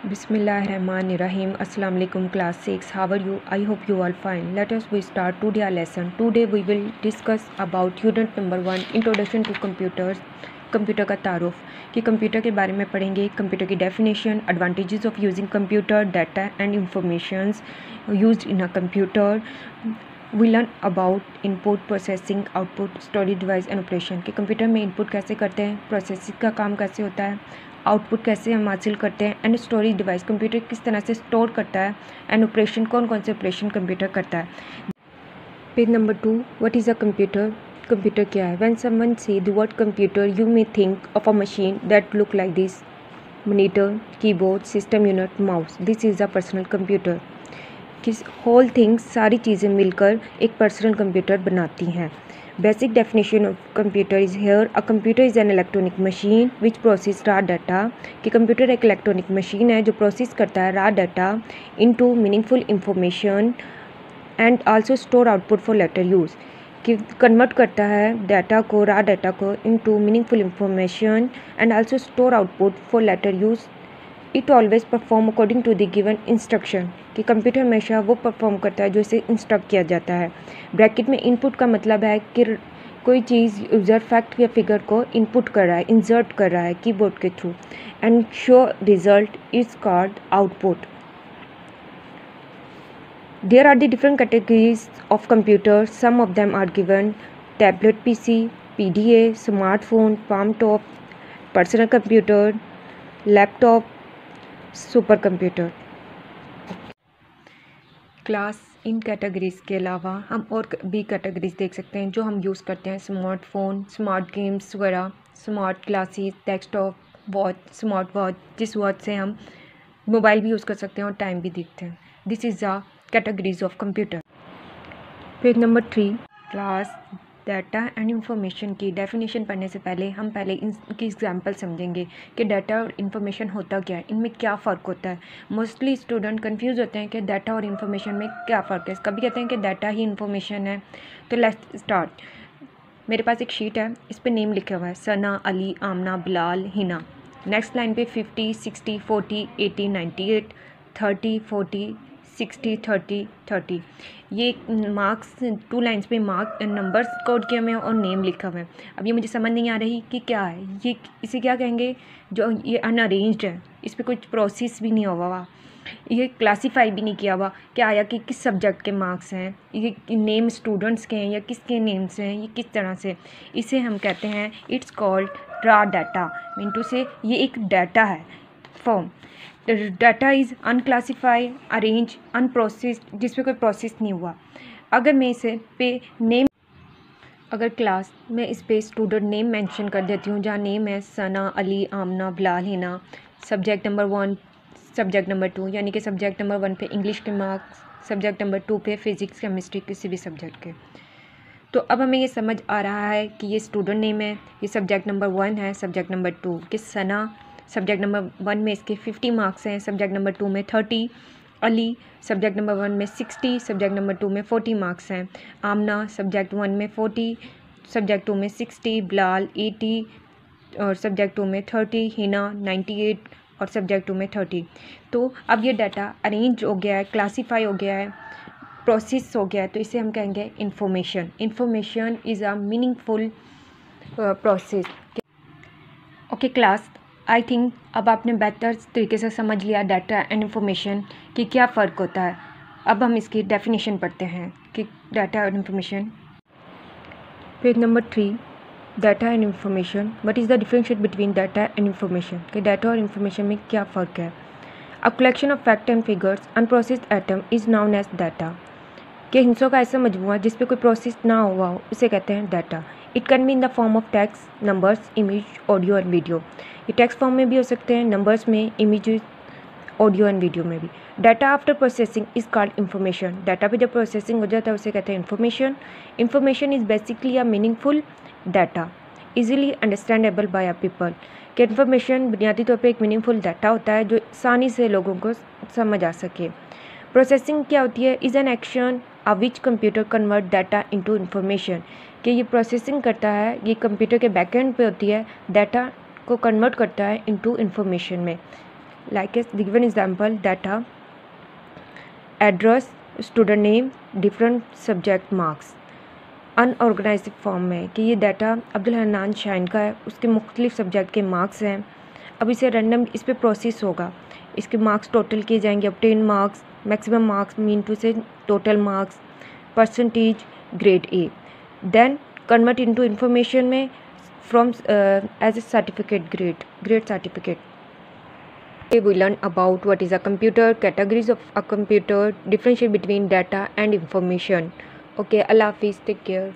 Bismillahirrahmanirrahim. Assalamu alaikum class 6. How are you? I hope you all fine. Let us we start today our lesson. Today we will discuss about unit number 1 Introduction to Computers. Computer का तारुफ कि computer के बारे में पढ़ेंगे, computer की definition, advantages of using computer, data and informations used in a computer. We learn about input, processing, output, storage device and operation कि computer में इनपुट कैसे करते हैं, प्रोसेसिंग का काम कैसे होता है, आउटपुट कैसे हम हासिल करते हैं, एंड स्टोरेज डिवाइस कंप्यूटर किस तरह से स्टोर करता है, एंड ऑपरेशन कौन कौन से ऑपरेशन कंप्यूटर करता है. Page number 2. What is a computer? Computer क्या है? व्हेन समवन से the word computer you may think of a machine that look like this: monitor, keyboard, system unit, mouse. This is a personal computer. किस whole things, सारी चीज़ें मिलकर एक personal computer बनाती हैं. Basic definition of computer is here: a computer is an electronic machine which process raw data. कि computer एक electronic machine है जो प्रोसेस करता है raw data into meaningful information and also store output for later use. कि convert करता है data को, रॉ डाटा को, into meaningful information and also store output for later use. It always perform according to the given instruction. कि computer हमेशा वो perform करता है जो इसे इंस्ट्रक्ट किया जाता है. ब्रैकेट में इनपुट का मतलब है कि कोई चीज़ यूज़र फैक्ट या फिगर को इनपुट कर रहा है, इंसर्ट कर रहा है कीबोर्ड के through, and show result is called output. There are the different categories of computers. Some of them are given: tablet PC, PDA, smartphone, palm top, personal computer, laptop, supercomputer. Class in categories के अलावा हम और भी categories देख सकते हैं जो हम यूज़ करते हैं: स्मार्टफोन, स्मार्ट गेम्स वगैरह, smart classes, desktop, watch, smart watch, जिस वॉच से हम मोबाइल भी यूज़ कर सकते हैं और टाइम भी देखते हैं. This is the categories of computer. Page number 3. Class data and information की डेफिनेशन पढ़ने से पहले हम पहले इनकी एग्जांपल समझेंगे कि डाटा और इन्फॉर्मेशन होता क्या है, इनमें क्या फ़र्क होता है. मोस्टली स्टूडेंट कंफ्यूज होते हैं कि डाटा और इन्फॉर्मेशन में क्या फ़र्क है. कभी कहते हैं कि डाटा ही इन्फॉर्मेशन है. तो लेट्स स्टार्ट. मेरे पास एक शीट है, इस पर नेम लिखा हुआ है: सना, अली, आमना, बिलाल, हिना. नेक्स्ट लाइन पे 50, 60, 40, 80, 98, 30, 40, 60, 30, 30. ये मार्क्स 2 लाइन्स पे मार्क नंबर्स कोड किए हुए हैं और नेम लिखा हुआ है. अब ये मुझे समझ नहीं आ रही कि क्या है ये, इसे क्या कहेंगे. जो ये अनअरेंज्ड है, इस पर कुछ प्रोसेस भी नहीं हुआ हुआ, ये क्लासीफाई भी नहीं किया हुआ क्या आया कि किस सब्जेक्ट के मार्क्स हैं, ये नेम स्टूडेंट्स के हैं या किसके नेम्स हैं, ये किस तरह से. इसे हम कहते हैं it's called raw data. Mean से ये एक डाटा है form. Data is unclassified, arrange, unprocessed, जिस पे कोई प्रोसेस नहीं हुआ. अगर मैं इसे पे नेम, अगर क्लास में इस पे स्टूडेंट नेम मेंशन कर देती हूँ, जहाँ नेम है Sana, Ali, Aamna, Bilal, Hina, subject number 1, subject number 2, यानी कि सब्जेक्ट नंबर 1 पे इंग्लिश के मार्क्स, सब्जेक्ट नंबर 2 पे फिज़िक्स, केमिस्ट्री, किसी भी सब्जेक्ट के. तो अब हमें ये समझ आ रहा है कि ये स्टूडेंट नेम है, ये सब्जेक्ट नंबर 1 है, सब्जेक्ट नंबर 2 कि सना, सब्जेक्ट नंबर 1 में इसके 50 मार्क्स हैं, सब्जेक्ट नंबर 2 में 30. अली, सब्जेक्ट नंबर 1 में 60, सब्जेक्ट नंबर 2 में 40 मार्क्स हैं. आमना, सब्जेक्ट 1 में 40, सब्जेक्ट 2 में 60, बिलाल 80 और सब्जेक्ट 2 में 30, हिना 98 और सब्जेक्ट 2 में 30. तो अब ये डाटा अरेंज हो गया है, क्लासीफाई हो गया है, प्रोसेस हो गया है, तो इसे हम कहेंगे information. Information is a meaningful process. Okay class, I think अब आपने बेहतर तरीके से समझ लिया डाटा एंड इंफॉर्मेशन कि क्या फ़र्क होता है. अब हम इसकी डेफिनेशन पढ़ते हैं कि डाटा और information. Page number 3. Data and information. What is the differentiate between data and information. कि डाटा और इंफॉर्मेशन में क्या फ़र्क है. A collection of fact and figures unprocessed item is known as data. कि हिंसों का ऐसा मजमूआ जिस पे कोई प्रोसेस ना हुआ हो उसे कहते हैं data. It can be in the form of text, numbers, image, audio and video. ये टेक्स्ट फॉर्म में भी हो सकते हैं, नंबर्स में, इमेज, ऑडियो एंड वीडियो में भी. Data after processing is called information. Data पे जब प्रोसेसिंग हो जाता है उसे कहते हैं information. Information is basically a meaningful data easily understandable by a people. कि इन्फॉर्मेशन बुनियादी तौर पे एक मीनिंगफुल डाटा होता है जो आसानी से लोगों को समझ आ सके. प्रोसेसिंग क्या होती है? Is an action which computer convert data into information. कि ये प्रोसेसिंग करता है, ये कंप्यूटर के बैकएंड पे होती है, डाटा को कन्वर्ट करता है इनटू इंफॉर्मेशन में. like a given example, data, address, student name, different subject marks। Unorganised form में कि ये डाटा अब्दुल हन्नान शाइन का है, उसके मुख्तलिफ सब्जेक्ट के मार्क्स हैं। अब इसे रैंडम इस पर प्रोसेस होगा, इसके मार्क्स टोटल किए जाएंगे, अब 10 marks, maximum marks mean to से total marks, percentage, grade A, then convert into information में from as a certificate, grade certificate. We learn about what is a computer, categories of a computer, differentiate between data and information. Okay, Allah Hafiz, take care.